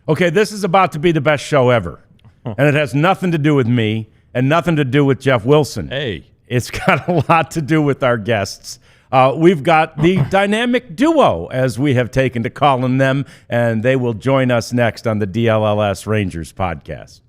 Okay, this is about to be the best show ever. And it has nothing to do with me and nothing to do with Jeff Wilson. Hey. It's got a lot to do with our guests. We've got the dynamic duo, as we have taken to calling them, and they will join us next on the DLLS Rangers Podcast.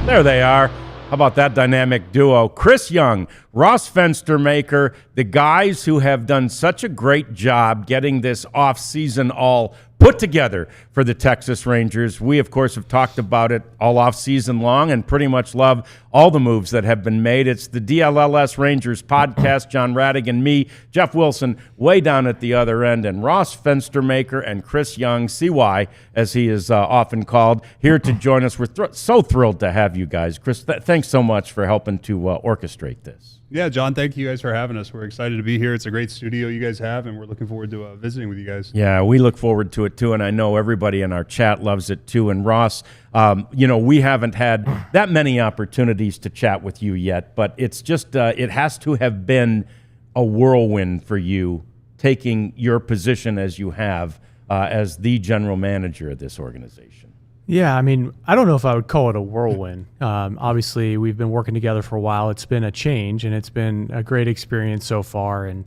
There they are. How about that dynamic duo? Chris Young, Ross Fenstermaker, the guys who have done such a great job getting this offseason all put together for the Texas Rangers. We, of course, have talked about it all offseason long and pretty much love all the moves that have been made. It's the DLLS Rangers Podcast. John Raddick and me, Jeff Wilson, way down at the other end, and Ross Fenstermaker and Chris Young, CY, as he is often called, here to join us. We're so thrilled to have you guys. Chris, thanks so much for helping to orchestrate this. Yeah, John, thank you guys for having us. We're excited to be here. It's a great studio you guys have, and we're looking forward to visiting with you guys. Yeah, we look forward to it, too, and I know everybody in our chat loves it, too. And, Ross, we haven't had that many opportunities to chat with you yet, but it's just it has to have been a whirlwind for you taking your position as you have as the general manager of this organization. Yeah, I mean, I don't know if I would call it a whirlwind. Obviously, we've been working together for a while. It's been a change, and it's been a great experience so far. And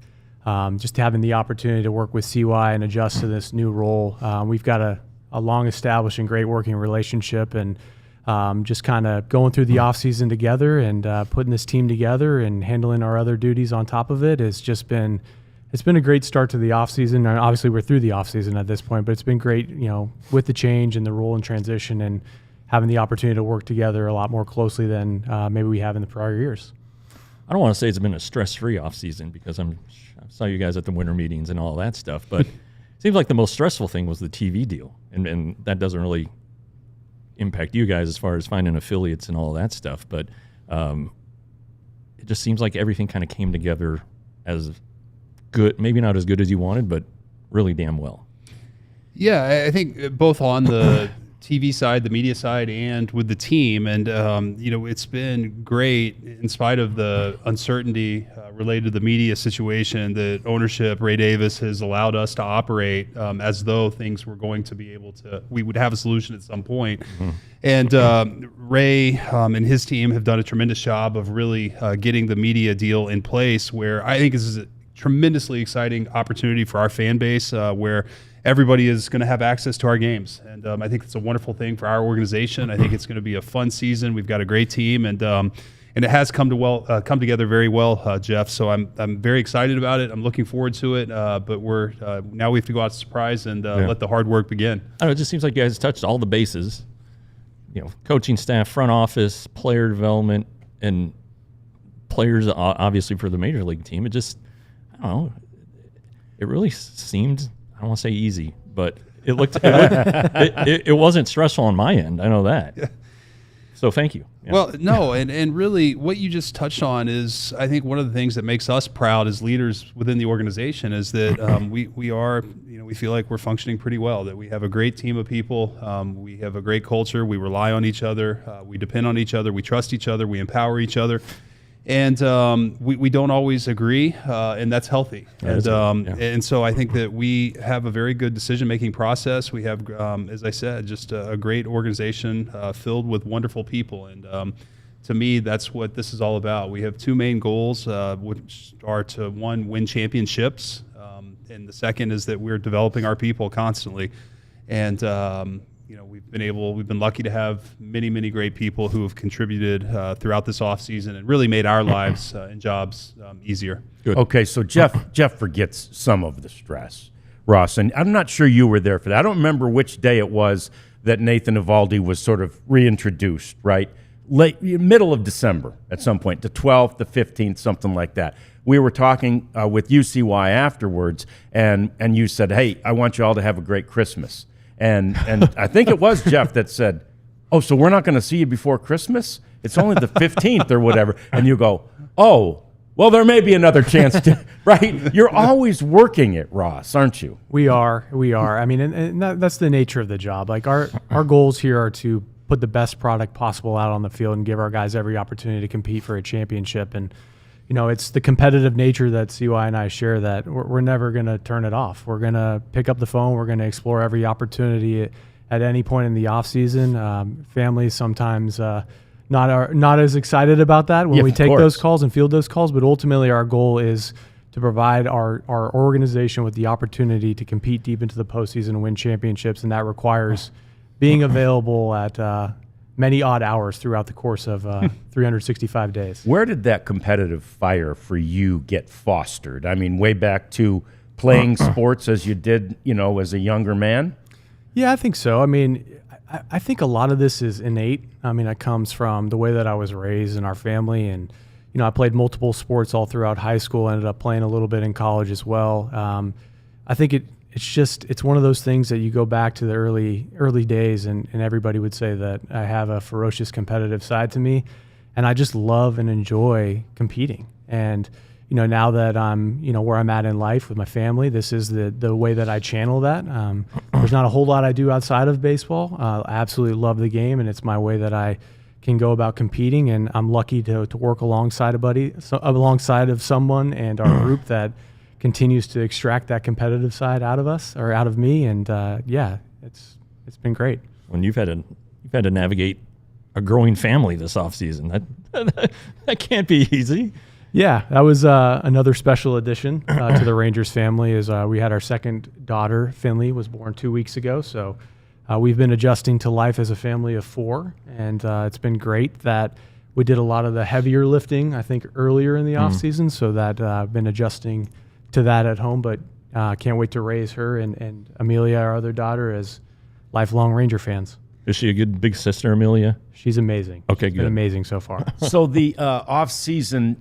just having the opportunity to work with CY and adjust to this new role, we've got a long-established and great working relationship. And just kind of going through the offseason together and putting this team together and handling our other duties on top of it has just been – it's been a great start to the offseason. Obviously, we're through the offseason at this point, but it's been great, with the change and the role and transition and having the opportunity to work together a lot more closely than maybe we have in the prior years. I don't want to say it's been a stress-free offseason because I saw you guys at the winter meetings and all that stuff, but it seems like the most stressful thing was the TV deal, and that doesn't really impact you guys as far as finding affiliates and all that stuff, but it just seems like everything kind of came together as good, maybe not as good as you wanted, but really damn well. Yeah, I think both on the TV side, the media side, and with the team. And, it's been great in spite of the uncertainty related to the media situation that ownership, Ray Davis, has allowed us to operate as though things were going to be able to, we would have a solution at some point. Mm-hmm. And Ray and his team have done a tremendous job of really getting the media deal in place, where I think this is a tremendously exciting opportunity for our fan base, where everybody is going to have access to our games. And I think it's a wonderful thing for our organization. I think it's going to be a fun season. We've got a great team, and it has come together very well, Jeff. So I'm very excited about it. I'm looking forward to it. But we're now we have to go out to surprise and let the hard work begin. I don't know, it just seems like you guys touched all the bases. Coaching staff, front office, player development, and players obviously for the major league team. It just, I don't know, it really seemed, I don't want to say easy, but it wasn't stressful on my end. I know that. Yeah. So thank you. Yeah. Well, no, and really what you just touched on is, I think, one of the things that makes us proud as leaders within the organization is that we are, we feel like we're functioning pretty well, that we have a great team of people. We have a great culture. We rely on each other. We depend on each other. We trust each other. We empower each other. And we don't always agree, and that's healthy. And so I think that we have a very good decision-making process. We have, as I said, just a great organization filled with wonderful people. And to me, that's what this is all about. We have two main goals, which are to, one, win championships, and the second is that we're developing our people constantly. And we've been lucky to have many, many great people who have contributed throughout this offseason and really made our lives and jobs easier. Good. Okay, so Jeff forgets some of the stress, Ross, and I'm not sure you were there for that. I don't remember which day it was that Nathan Eovaldi was sort of reintroduced, right? Middle of December at some point, the 12th, the 15th, something like that. We were talking with UCY afterwards, and you said, hey, I want you all to have a great Christmas. And I think it was Jeff that said, oh, so we're not going to see you before Christmas? It's only the 15th or whatever. And you go, oh, well, there may be another chance to, right? You're always working it, Ross, aren't you? We are. I mean, and that's the nature of the job. Like our goals here are to put the best product possible out on the field and give our guys every opportunity to compete for a championship. And, you know, it's the competitive nature that CY and I share that we're never going to turn it off. We're going to pick up the phone. We're going to explore every opportunity at any point in the offseason. Families sometimes not as excited about that when we take those calls and field those calls, but ultimately our goal is to provide our organization with the opportunity to compete deep into the postseason and win championships, and that requires being available at many odd hours throughout the course of 365 days. Where did that competitive fire for you get fostered? I mean, way back to playing sports as you did, you know, as a younger man? Yeah, I think so. I mean, I think a lot of this is innate. I mean, it comes from the way that I was raised in our family. And, you know, I played multiple sports all throughout high school, ended up playing a little bit in college as well. I think it's one of those things that you go back to the early days and everybody would say that I have a ferocious competitive side to me, and I just love and enjoy competing. And, you know, now that I'm, you know, where I'm at in life with my family, this is the way that I channel that. There's not a whole lot I do outside of baseball. I absolutely love the game, and it's my way that I can go about competing, and I'm lucky to work alongside of someone and our group that continues to extract that competitive side out of us or out of me, and yeah, it's been great. When you've had to navigate a growing family this offseason, that can't be easy. Yeah, that was another special addition to the Rangers family. Is we had our second daughter, Finley, was born 2 weeks ago, so we've been adjusting to life as a family of four, and it's been great that we did a lot of the heavier lifting, I think, earlier in the off season, so that I've been adjusting to that at home, but can't wait to raise her and Amelia, our other daughter, as lifelong Ranger fans. Is she a good big sister, Amelia? She's amazing. Okay, She's good. been amazing so far. So the off season,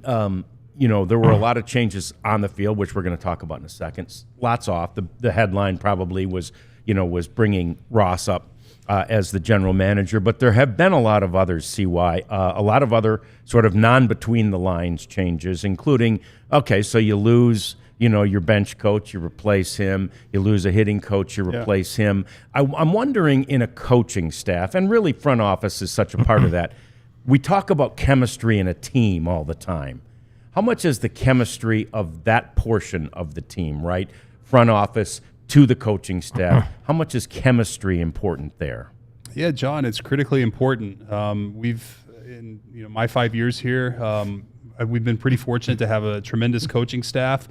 you know, there were a lot of changes on the field, which we're going to talk about in a second. Lots off. The headline probably was bringing Ross up as the general manager, but there have been a lot of others, CY, a lot of other sort of non-between-the-lines changes, including, okay, so you lose, you know, your bench coach, you replace him. You lose a hitting coach, you replace him. I'm wondering, in a coaching staff, and really front office is such a part of that, we talk about chemistry in a team all the time. How much is the chemistry of that portion of the team, right? Front office to the coaching staff. How much is chemistry important there? Yeah, John, it's critically important. In my 5 years here, we've been pretty fortunate to have a tremendous coaching staff.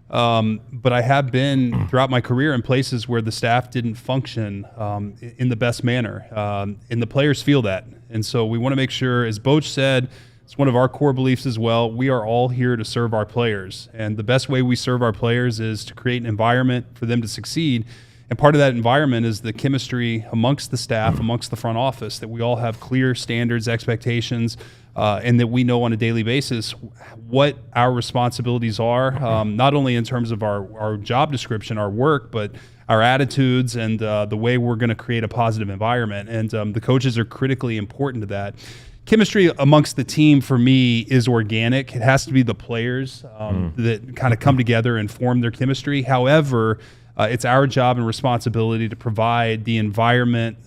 But I have been throughout my career in places where the staff didn't function in the best manner, and the players feel that. And so we want to make sure, as Boch said, it's one of our core beliefs as well, we are all here to serve our players. And the best way we serve our players is to create an environment for them to succeed. And part of that environment is the chemistry amongst the staff, amongst the front office, that we all have clear standards, expectations, and that we know on a daily basis what our responsibilities are, not only in terms of our job description, our work, but our attitudes and the way we're going to create a positive environment. And the coaches are critically important to that. Chemistry amongst the team, for me, is organic. It has to be the players that kind of come together and form their chemistry. However, it's our job and responsibility to provide the environment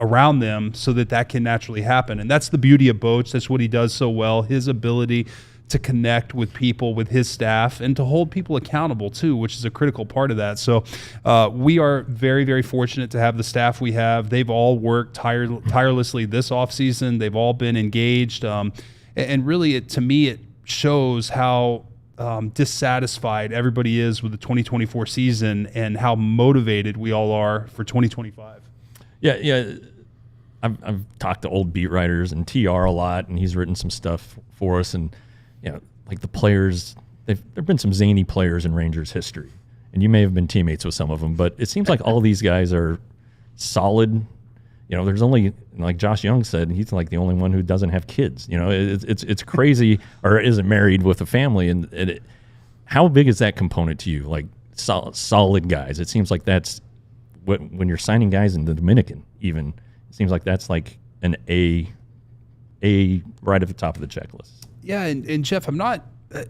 around them so that can naturally happen. And that's the beauty of Boch. That's what he does so well, his ability to connect with people, with his staff, and to hold people accountable too, which is a critical part of that. So we are very, very fortunate to have the staff we have. They've all worked tirelessly this offseason. They've all been engaged. And really, to me, it shows how dissatisfied everybody is with the 2024 season and how motivated we all are for 2025. Yeah. I've talked to old beat writers and TR a lot, and he's written some stuff for us. And like the players, there've been some zany players in Rangers history, and you may have been teammates with some of them, but it seems like all these guys are solid You know, there's only, like Josh Young said, he's like the only one who doesn't have kids. You know, it's crazy, or isn't married with a family. And how big is that component to you? Like solid guys. It seems like that's when you're signing guys in the Dominican. Even it seems like that's like an A right at the top of the checklist. Yeah, and Jeff,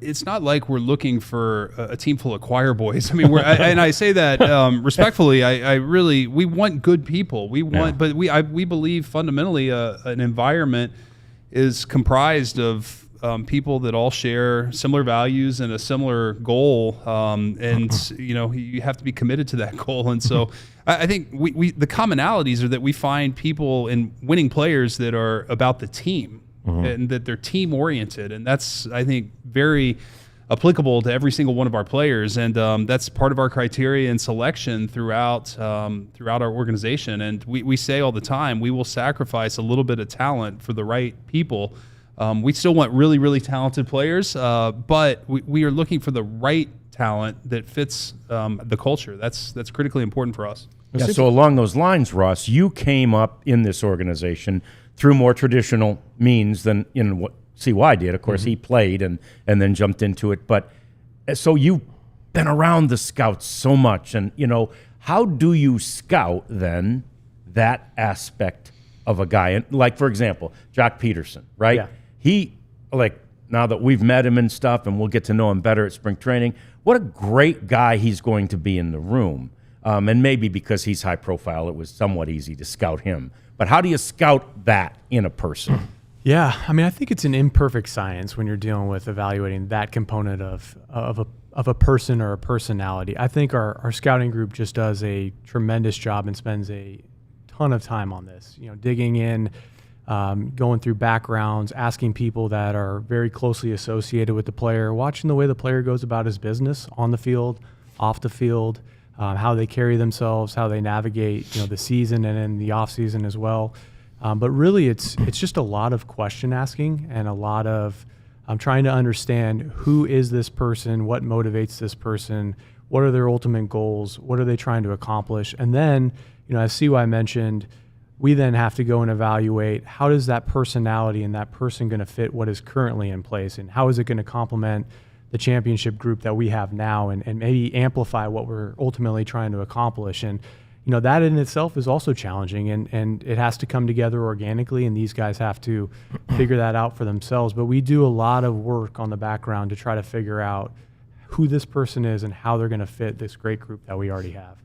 it's not like we're looking for a team full of choir boys. I mean, and I say that respectfully. We want good people. But we believe fundamentally an environment is comprised of people that all share similar values and a similar goal. And you know, you have to be committed to that goal. And so I think the commonalities are that we find people in winning players that are about the team. And that they're team oriented, and that's, I think, very applicable to every single one of our players, and that's part of our criteria and selection throughout our organization. And we say all the time, we will sacrifice a little bit of talent for the right people. We still want really, really talented players, but we are looking for the right talent that fits the culture. That's critically important for us. Yeah, so along those lines, Ross, you came up in this organization through more traditional means than what CY did. Of course, he played and then jumped into it. But so you've been around the scouts so much, and you know, how do you scout then that aspect of a guy? And like, for example, Jock Peterson, right? Yeah. He, like, now that we've met him and stuff, and we'll get to know him better at spring training, what a great guy he's going to be in the room. And maybe because he's high profile, it was somewhat easy to scout him. But how do you scout that in a person? Yeah, I mean, I think it's an imperfect science when you're dealing with evaluating that component of a person or a personality. I think our scouting group just does a tremendous job and spends a ton of time on this. You know, digging in, going through backgrounds, asking people that are very closely associated with the player, watching the way the player goes about his business on the field, off the field. How they carry themselves, how they navigate, you know, the season and in the off season as well. But really, it's just a lot of question asking and a lot of trying to understand who is this person, what motivates this person, what are their ultimate goals, what are they trying to accomplish, and then, you know, as CY mentioned, we then have to go and evaluate how does that personality and that person going to fit what is currently in place, and how is it going to complement the championship group that we have now, and maybe amplify what we're ultimately trying to accomplish. And, you know, that in itself is also challenging, and it has to come together organically, and these guys have to figure that out for themselves. But we do a lot of work on the background to try to figure out who this person is and how they're going to fit this great group that we already have.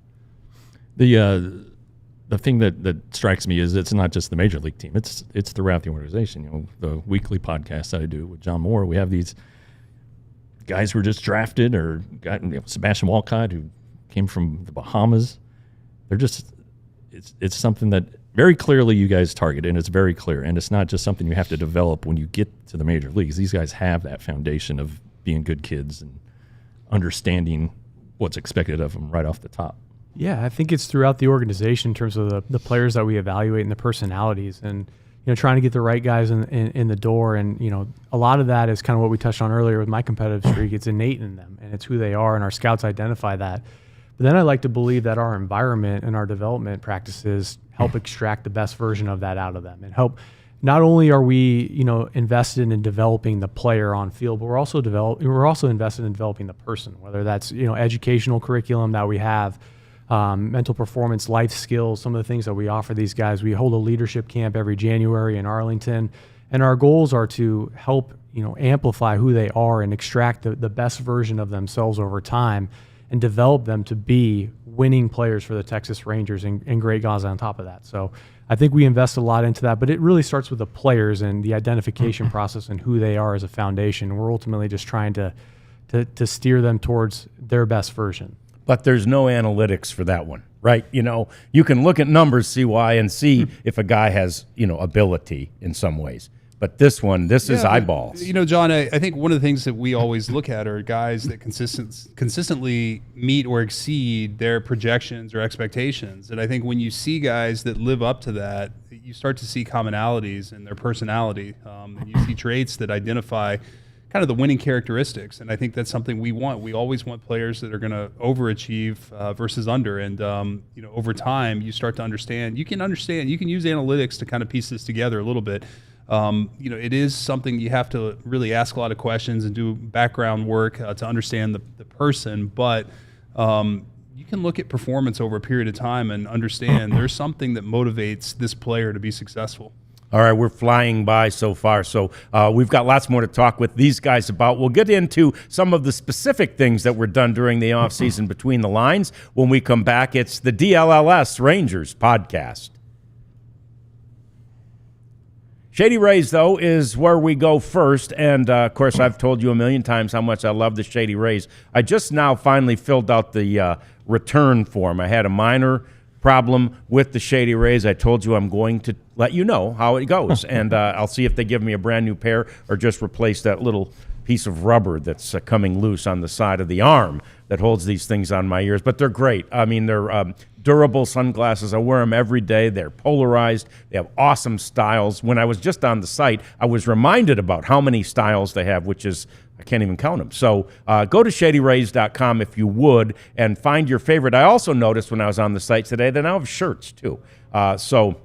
The thing that strikes me is it's not just the major league team. It's throughout the organization. You know, the weekly podcast that I do with John Moore, we have these guys who were just drafted, or got, you know, Sebastian Walcott, who came from the Bahamas. They're just, it's something that very clearly you guys target, and it's very clear. And it's not just something you have to develop when you get to the major leagues. These guys have that foundation of being good kids and understanding what's expected of them right off the top. Yeah, I think it's throughout the organization in terms of the players that we evaluate and the personalities, and, you know, trying to get the right guys in the door. And, you know, a lot of that is kind of what we touched on earlier with my competitive streak. It's innate in them, and it's who they are, and our scouts identify that. But then I like to believe that our environment and our development practices help extract the best version of that out of them, and help. Not only are we, you know, invested in developing the player on field, but we're also invested in developing the person, whether that's, you know, educational curriculum that we have, mental performance, life skills, some of the things that we offer these guys. We hold a leadership camp every January in Arlington, and our goals are to help, you know, amplify who they are and extract the best version of themselves over time, and develop them to be winning players for the Texas Rangers, and great guys on top of that. So I think we invest a lot into that, but it really starts with the players and the identification process and who they are as a foundation. We're ultimately just trying to steer them towards their best version. But there's no analytics for that one, right? You know, you can look at numbers, CY, and see if a guy has, you know, ability in some ways. But this is eyeballs. You know, John, I think one of the things that we always look at are guys that consistently meet or exceed their projections or expectations. And I think when you see guys that live up to that, you start to see commonalities in their personality. And you see traits that identify kind of the winning characteristics. And I think that's something we want. We always want players that are going to overachieve versus under. And, over time, you start to understand. You can use analytics to kind of piece this together a little bit. It is something you have to really ask a lot of questions and do background work to understand the person. But you can look at performance over a period of time and understand there's something that motivates this player to be successful. All right, we're flying by so far, so we've got lots more to talk with these guys about. We'll get into some of the specific things that were done during the offseason between the lines. When we come back, it's the DLLS Rangers Podcast. Shady Rays, though, is where we go first, and, of course, I've told you a million times how much I love the Shady Rays. I just now finally filled out the return form. I had a minor problem with the Shady Rays. I told you I'm going to let you know how it goes, and I'll see if they give me a brand new pair or just replace that little piece of rubber that's coming loose on the side of the arm that holds these things on my ears. But they're great. I mean, they're durable sunglasses. I wear them every day. They're polarized. They have awesome styles. When I was just on the site, I was reminded about how many styles they have, which is, I can't even count them. So go to shadyrays.com if you would and find your favorite. I also noticed when I was on the site today they now have shirts too. So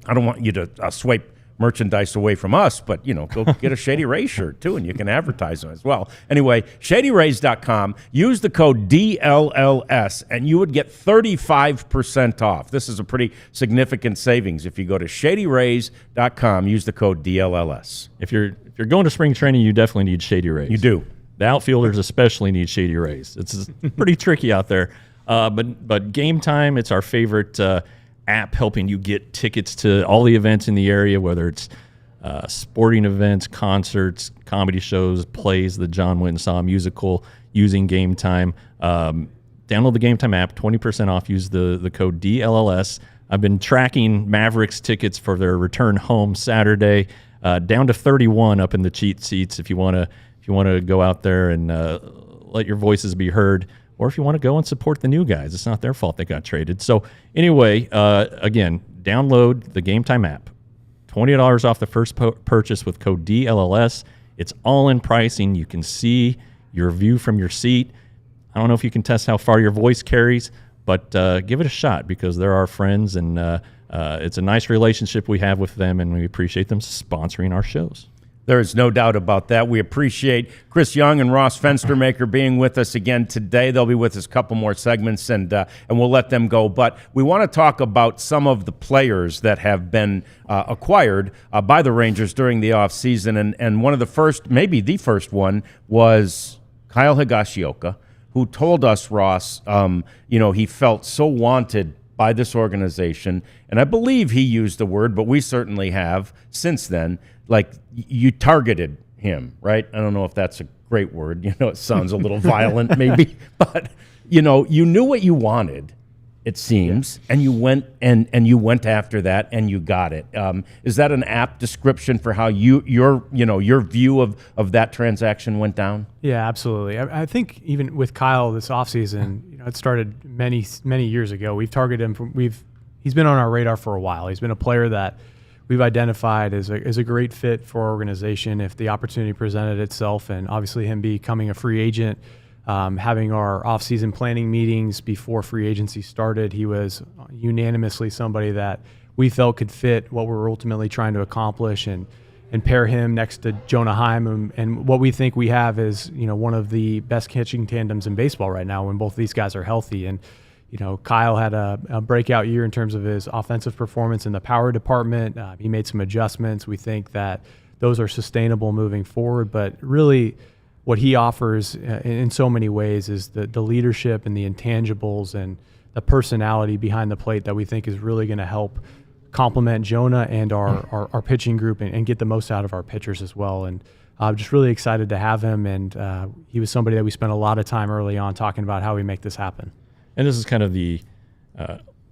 I don't want you to swipe merchandise away from us, but, go get a Shady Rays shirt too, and you can advertise them as well. Anyway, shadyrays.com. Use the code DLLS, and you would get 35% off. This is a pretty significant savings. If you go to shadyrays.com, use the code DLLS. If you're going to spring training, you definitely need Shady Rays. You do. The outfielders especially need Shady Rays. It's pretty tricky out there. But Game Time, it's our favorite app helping you get tickets to all the events in the area, whether it's sporting events, concerts, comedy shows, plays, the John went and saw a musical using Game Time. Download the Game Time app, 20% off. Use the code DLLS. I've been tracking Mavericks tickets for their return home Saturday, down to 31 up in the cheat seats. If you want to go out there and let your voices be heard, or if you want to go and support the new guys, it's not their fault they got traded. So anyway, again, download the Game Time app. $20 off the first purchase with code DLLS. It's all in pricing. You can see your view from your seat. I don't know if you can test how far your voice carries, but give it a shot because they're our friends, and it's a nice relationship we have with them, and we appreciate them sponsoring our shows. There is no doubt about that. We appreciate Chris Young and Ross Fenstermaker being with us again today. They'll be with us a couple more segments, and we'll let them go. But we want to talk about some of the players that have been acquired by the Rangers during the offseason. And one of the first, maybe the first one, was Kyle Higashioka, who told us, Ross, he felt so wanted by this organization. And I believe he used the word, but we certainly have since then, like you targeted him, right? I don't know if that's a great word. It sounds a little violent maybe, but you knew what you wanted, it seems, and you went and you went after that and you got it. Is that an apt description for how your view of that transaction went down? Yeah, absolutely. I think even with Kyle this offseason, it started many years ago. We've targeted him he's been on our radar for a while. He's been a player that we've identified as a great fit for our organization if the opportunity presented itself, and obviously him becoming a free agent, having our offseason planning meetings before free agency started, he was unanimously somebody that we felt could fit what we're ultimately trying to accomplish, and pair him next to Jonah Heim, and what we think we have is one of the best catching tandems in baseball right now when both these guys are healthy. And Kyle had a breakout year in terms of his offensive performance in the power department. He made some adjustments. We think that those are sustainable moving forward. But really what he offers in so many ways is the leadership and the intangibles and the personality behind the plate that we think is really going to help complement Jonah and our pitching group and get the most out of our pitchers as well. And I'm just really excited to have him. And he was somebody that we spent a lot of time early on talking about how we make this happen. And this is kind of the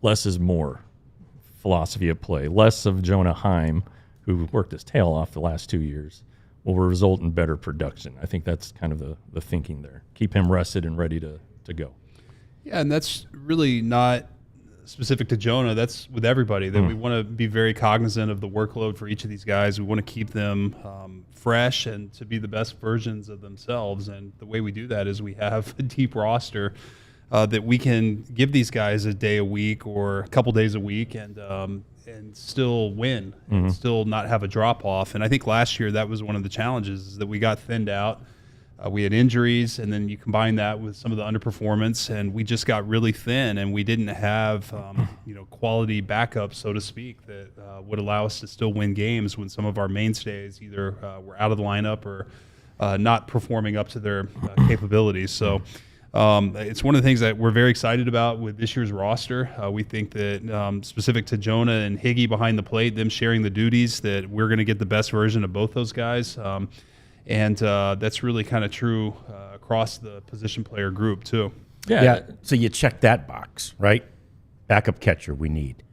less is more philosophy at play. Less of Jonah Heim, who worked his tail off the last 2 years, will result in better production. I think that's kind of the thinking there. Keep him rested and ready to go. Yeah, and that's really not specific to Jonah. That's with everybody, that we want to be very cognizant of the workload for each of these guys. We want to keep them fresh and to be the best versions of themselves. And the way we do that is we have a deep roster that we can give these guys a day a week or a couple days a week and still win and still not have a drop off. And I think last year that was one of the challenges, is that we got thinned out. We had injuries, and then you combine that with some of the underperformance, and we just got really thin, and we didn't have quality backup, so to speak, that would allow us to still win games when some of our mainstays either were out of the lineup or not performing up to their capabilities. So it's one of the things that we're very excited about with this year's roster. We think that specific to Jonah and Higgy behind the plate, them sharing the duties, that we're going to get the best version of both those guys. And that's really kind of true across the position player group, too. Yeah. So you check that box, right? Backup catcher, we need.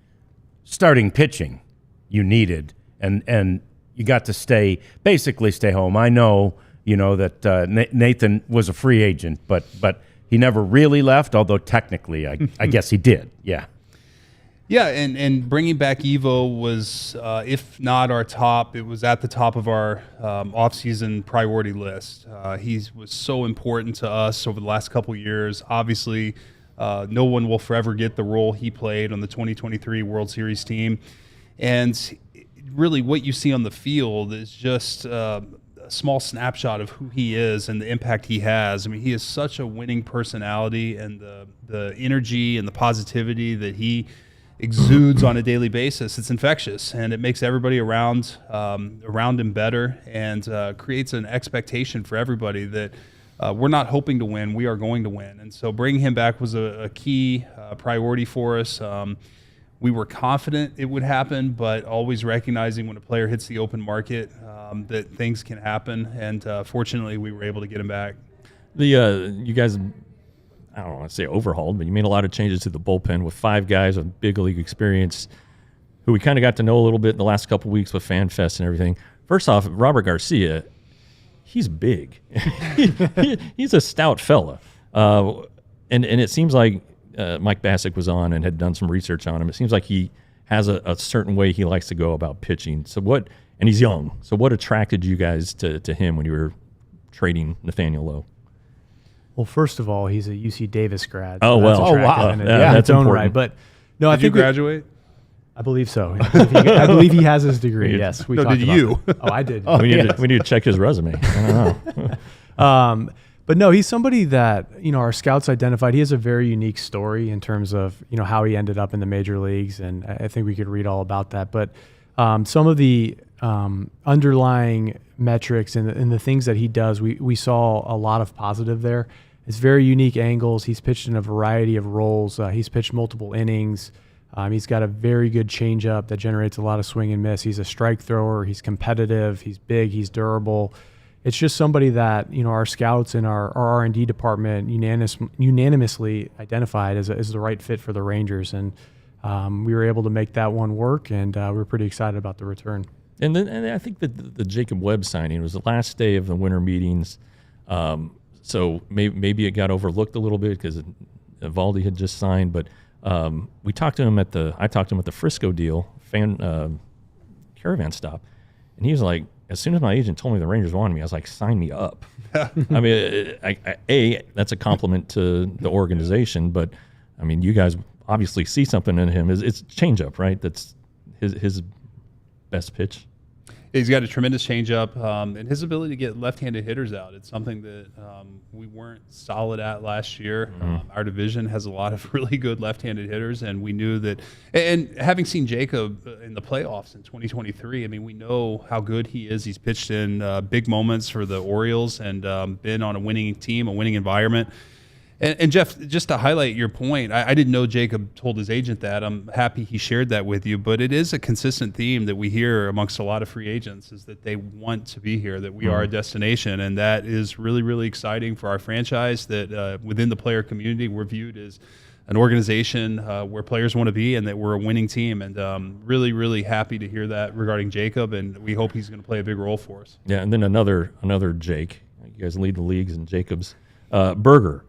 Starting pitching, you needed. And you got to basically stay home. I know, that Nathan was a free agent, but he never really left, although technically I guess he did. Yeah. Yeah, and bringing back Evo was, if not our top, it was at the top of our offseason priority list. He was so important to us over the last couple of years. Obviously, no one will forever get the role he played on the 2023 World Series team. And really what you see on the field is just a small snapshot of who he is and the impact he has. I mean, he is such a winning personality, and the energy and the positivity that he exudes on a daily basis. It's infectious, and it makes everybody around him better, and creates an expectation for everybody that we're not hoping to win, we are going to win. And so bringing him back was a key priority for us. We were confident it would happen, but always recognizing when a player hits the open market that things can happen, and fortunately we were able to get him back. You guys, I don't want to say overhauled, but you made a lot of changes to the bullpen with 5 guys with big league experience who we kind of got to know a little bit in the last couple of weeks with Fan Fest and everything. First off, Robert Garcia, he's big. He's a stout fella. And it seems like Mike Bassick was on and had done some research on him. It seems like he has a certain way he likes to go about pitching. And he's young. So what attracted you guys to him when you were trading Nathaniel Lowe? Well, first of all, he's a UC Davis grad. So wow. That's important. Right. But no, Did you graduate? I believe so. I believe he has his degree. Yes, we talked did about you? That. Oh, I did. We need to check his resume. I don't know. But no, he's somebody that our scouts identified. He has a very unique story in terms of how he ended up in the major leagues, and I think we could read all about that. But some of the underlying metrics and the things that he does, we saw a lot of positive there. It's very unique angles. He's pitched in a variety of roles. He's pitched multiple innings. He's got a very good changeup that generates a lot of swing and miss. He's a strike thrower. He's competitive. He's big. He's durable. It's just somebody that our scouts and our R&D department unanimously identified as the right fit for the Rangers, and we were able to make that one work, and we were pretty excited about the return. And I think that the Jacob Webb signing was the last day of the winter meetings. So maybe it got overlooked a little bit because Eovaldi had just signed, but I talked to him at the Frisco deal caravan stop, and he was like, as soon as my agent told me the Rangers wanted me, I was like, sign me up. I mean, that's a compliment to the organization, but I mean, you guys obviously see something in him. It's changeup, right? That's his best pitch. He's got a tremendous changeup, and his ability to get left-handed hitters out. It's something that we weren't solid at last year. Our division has a lot of really good left-handed hitters, and we knew that. And having seen Jacob in the playoffs in 2023, I mean, we know how good he is. He's pitched in big moments for the Orioles and been on a winning team, a winning environment. And Jeff, just to highlight your point, I didn't know Jacob told his agent that. I'm happy he shared that with you, but it is a consistent theme that we hear amongst a lot of free agents is that they want to be here, that we are a destination, and that is really, really exciting for our franchise, that within the player community we're viewed as an organization where players want to be and that we're a winning team, and really, really happy to hear that regarding Jacob, and we hope he's going to play a big role for us. Yeah, and then another Jake. You guys lead the leagues in Jacobs. Berger.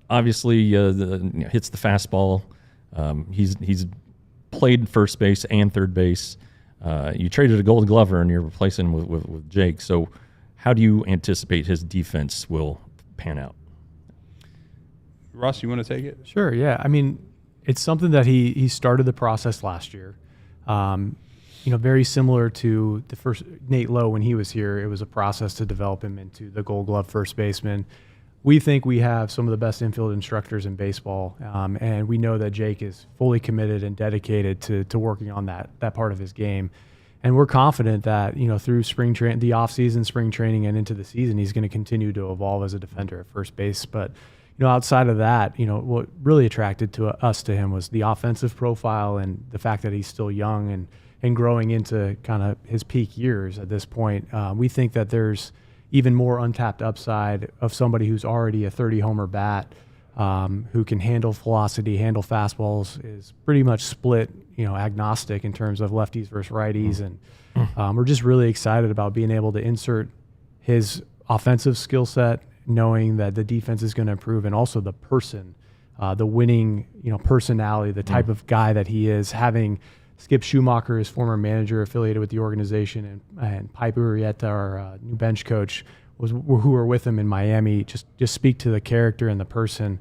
Obviously hits the fastball He's played first base and third base. You traded a Gold Glover and you're replacing him with Jake. So how do you anticipate his defense will pan out? Ross, you want to take it? Sure, yeah. I mean, it's something that he started the process last year. Very similar to the first Nate Lowe when he was here. It was a process to develop him into the Gold Glove first baseman. We think we have some of the best infield instructors in baseball, and we know that Jake is fully committed and dedicated to working on that part of his game. And we're confident that through the off-season, spring training, and into the season, he's going to continue to evolve as a defender at first base. But outside of that, what really attracted us to him was the offensive profile and the fact that he's still young and growing into kind of his peak years at this point. We think that there's even more untapped upside of somebody who's already a 30-homer bat, who can handle velocity, handle fastballs, is pretty much split, agnostic in terms of lefties versus righties. And we're just really excited about being able to insert his offensive skill set, knowing that the defense is going to improve, and also the person, the winning, personality, the type of guy that he is, having Skip Schumacher, his former manager affiliated with the organization, and Pipe Urieta, our new bench coach, who were with him in Miami, just speak to the character and the person.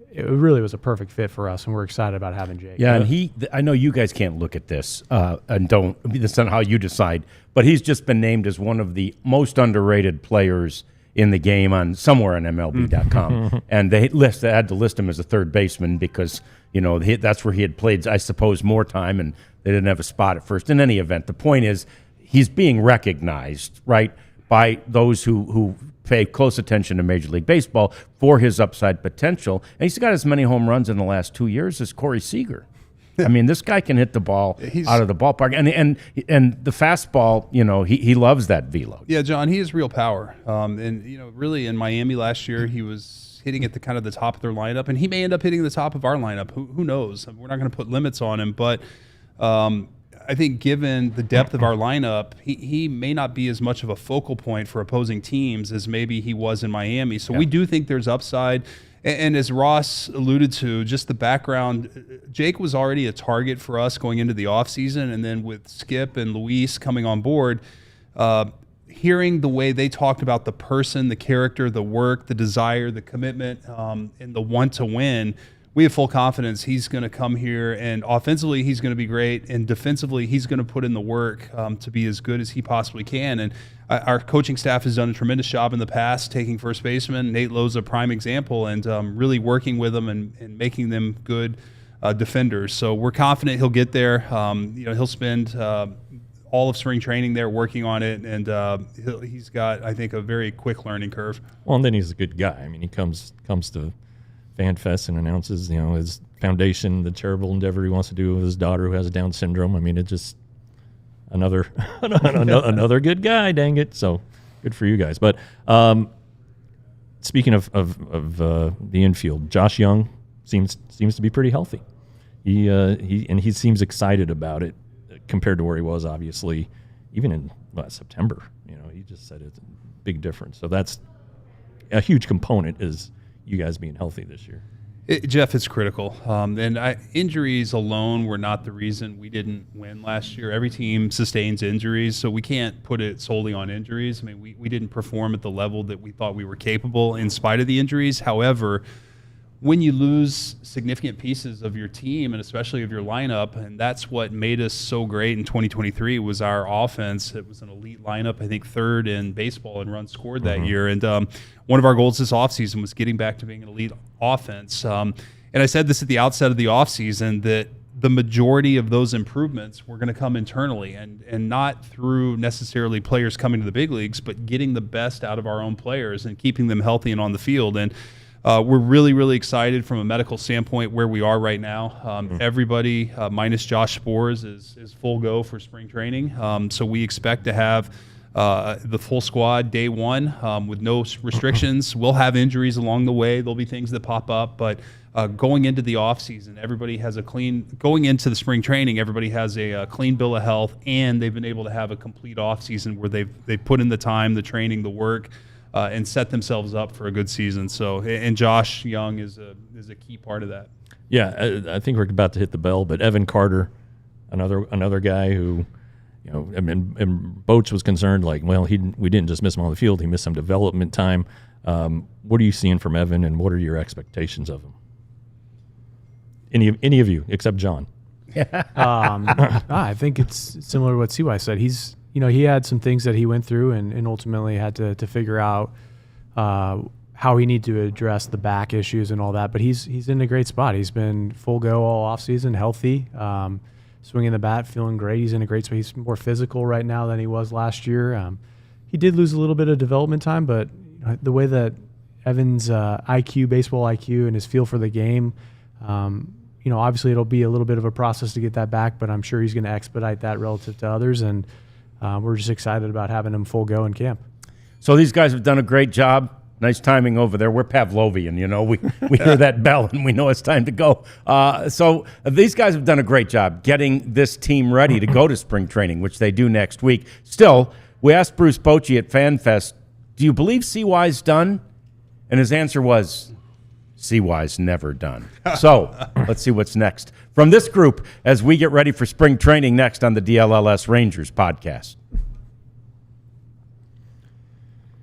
It really was a perfect fit for us, and we're excited about having Jake. Yeah, and I know you guys can't look at this and don't. That's not how you decide, but he's just been named as one of the most underrated players in the game on somewhere on MLB.com, and they had to list him as a third baseman because that's where he had played, I suppose, more time, and they didn't have a spot at first. In any event, the point is he's being recognized, right, by those who pay close attention to Major League Baseball for his upside potential, and he's got as many home runs in the last 2 years as Corey Seager. I mean, this guy can hit the ball out of the ballpark, and the fastball, he loves that velo. Yeah, John, he has real power. Really in Miami last year, he was hitting at the kind of the top of their lineup, and he may end up hitting the top of our lineup. Who knows? We're not going to put limits on him, but I think given the depth of our lineup, he may not be as much of a focal point for opposing teams as maybe he was in Miami. So we do think there's upside. And as Ross alluded to, just the background, Jake was already a target for us going into the offseason, and then with Skip and Luis coming on board, hearing the way they talked about the person, the character, the work, the desire, the commitment, and the want to win, we have full confidence he's going to come here, and offensively he's going to be great, and defensively he's going to put in the work to be as good as he possibly can. And our coaching staff has done a tremendous job in the past taking first baseman. Nate Lowe's a prime example, and really working with them and making them good defenders. So we're confident he'll get there. He'll spend all of spring training there working on it, and he's got, I think, a very quick learning curve. Well, and then he's a good guy. I mean, he comes to Fan Fest and announces, his foundation, the charitable endeavor he wants to do with his daughter who has Down syndrome. I mean, it's just another good guy, dang it. So good for you guys. But speaking of the infield, Josh Jung seems to be pretty healthy. He seems excited about it compared to where he was, obviously, even in September. He just said it's a big difference. So that's a huge component, is you guys being healthy this year. Jeff, it's critical. Injuries alone were not the reason we didn't win last year. Every team sustains injuries, so we can't put it solely on injuries. I mean, we didn't perform at the level that we thought we were capable in spite of the injuries. However, when you lose significant pieces of your team, and especially of your lineup, and that's what made us so great in 2023, was our offense. It was an elite lineup, I think third in baseball in runs scored that year. And one of our goals this offseason was getting back to being an elite offense. And I said this at the outset of the offseason, that the majority of those improvements were going to come internally, and not through necessarily players coming to the big leagues, but getting the best out of our own players and keeping them healthy and on the field. And we're really, really excited from a medical standpoint where we are right now. Everybody, minus Josh Spores, is full go for spring training. So we expect to have the full squad day one with no restrictions. We'll have injuries along the way. There'll be things that pop up, but going into the offseason, everybody has going into the spring training, everybody has a clean bill of health, and they've been able to have a complete offseason where they've put in the time, the training, the work, and set themselves up for a good season. So, and Josh Jung is a key part of that. Yeah, I think we're about to hit the bell, but Evan Carter, another guy who, and Boats was concerned, like, well, we didn't just miss him on the field, he missed some development time. What are you seeing from Evan, and what are your expectations of him? Any of you, except John. I think it's similar to what CY said. He had some things that he went through and ultimately had to figure out how he needed to address the back issues and all that. But he's in a great spot. He's been full go all offseason, healthy, swinging the bat, feeling great. He's in a great spot. He's more physical right now than he was last year. He did lose a little bit of development time, but the way that Evan's baseball IQ, and his feel for the game, obviously it'll be a little bit of a process to get that back, but I'm sure he's going to expedite that relative to others, and we're just excited about having him full go in camp. So these guys have done a great job. Nice timing over there. We're Pavlovian, we hear that bell and we know it's time to go. So these guys have done a great job getting this team ready to go to spring training, which they do next week. Still, we asked Bruce Bochy at FanFest, do you believe CY's done? And his answer was, CY's never done. So let's see what's next from this group as we get ready for spring training next on the DLLS Rangers podcast.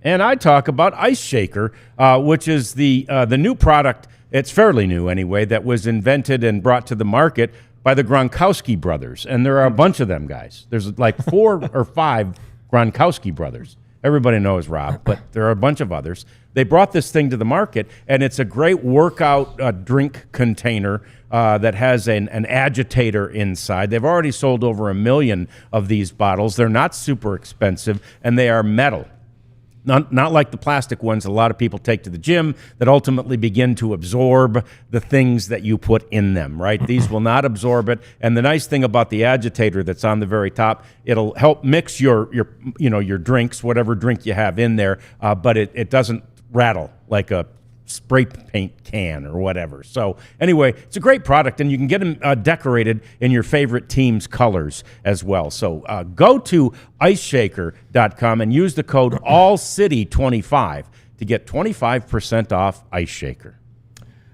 And I talk about Ice Shaker, which is the new product. It's fairly new anyway, that was invented and brought to the market by the Gronkowski brothers. And there are a bunch of them guys. There's like 4 or 5 Gronkowski brothers. Everybody knows Rob, but there are a bunch of others. They brought this thing to the market, and it's a great workout drink container that has an agitator inside. They've already sold over 1 million of these bottles. They're not super expensive, and they are metal. Not like the plastic ones a lot of people take to the gym that ultimately begin to absorb the things that you put in them, right? These will not absorb it. And the nice thing about the agitator that's on the very top, it'll help mix your drinks, whatever drink you have in there, but it doesn't rattle like a spray paint can or whatever. So anyway, it's a great product, and you can get them decorated in your favorite team's colors as well. So go to iceshaker.com and use the code ALLCITY25 to get 25% off Ice Shaker.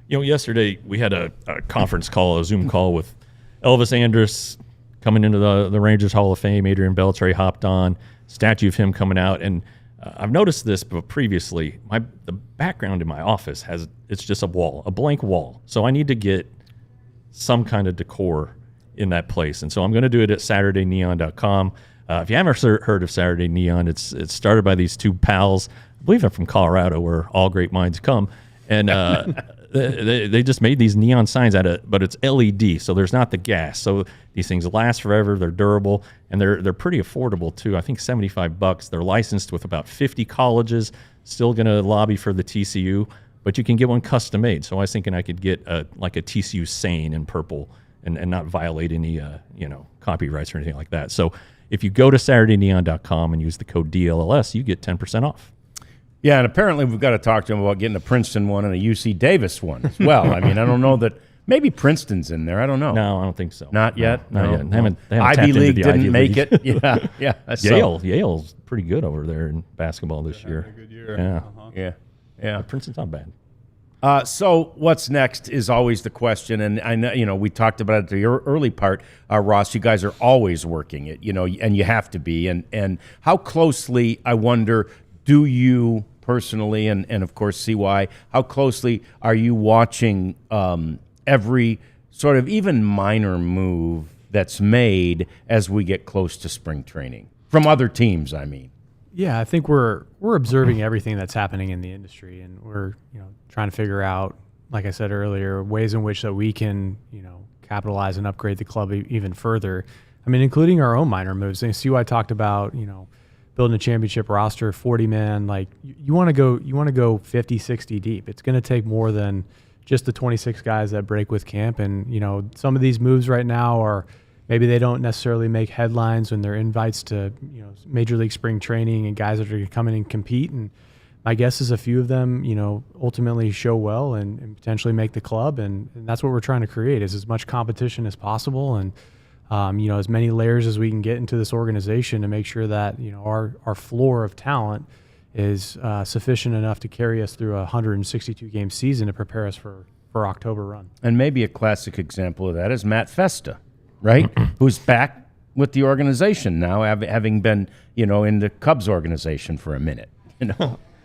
Yesterday we had a conference call, a Zoom call with Elvis Andrus coming into the Rangers Hall of Fame. Adrian Beltre hopped on, statue of him coming out, and I've noticed this, but previously, the background in my office it's just a blank wall. So I need to get some kind of decor in that place. And so I'm going to do it at SaturdayNeon.com. If you haven't heard of Saturday Neon, it's started by these 2 pals. I believe they're from Colorado, where all great minds come. And they just made these neon signs but it's LED, so there's not the gas. So these things last forever. They're durable, and they're pretty affordable too. I think $75. They're licensed with about 50 colleges. Still going to lobby for the TCU, but you can get one custom made. So I was thinking I could get a TCU Sane in purple and not violate any copyrights or anything like that. So if you go to SaturdayNeon.com and use the code DLLS, you get 10% off. Yeah, and apparently we've got to talk to him about getting a Princeton one and a UC Davis one as well. I mean, I don't know that maybe Princeton's in there. I don't know. No, I don't think so. Not yet. Not yet. They haven't Ivy League didn't make it. Yeah. Yale's pretty good over there in basketball this year. A good year. Yeah. Yeah. Princeton's not bad. So what's next is always the question, and I know we talked about it at the early part, Ross. You guys are always working it, and you have to be. And how closely, I wonder, do you personally, and of course CY, how closely are you watching every sort of even minor move that's made as we get close to spring training from other teams? I mean. Yeah, I think we're observing everything that's happening in the industry, and we're trying to figure out, like I said earlier, ways in which that we can capitalize and upgrade the club even further. I mean, including our own minor moves. And CY talked about building a championship roster, 40 man. Like you want to go 50, 60 deep. It's going to take more than just the 26 guys that break with camp. And some of these moves right now are. Maybe they don't necessarily make headlines when they're invites to Major League spring training and guys that are going to come in and compete. And my guess is a few of them, ultimately show well and potentially make the club. And that's what we're trying to create is as much competition as possible and, as many layers as we can get into this organization to make sure that, our floor of talent is sufficient enough to carry us through a 162-game season to prepare us for for October run. And maybe a classic example of that is Matt Festa, right? Who's back with the organization now, having been, in the Cubs organization for a minute,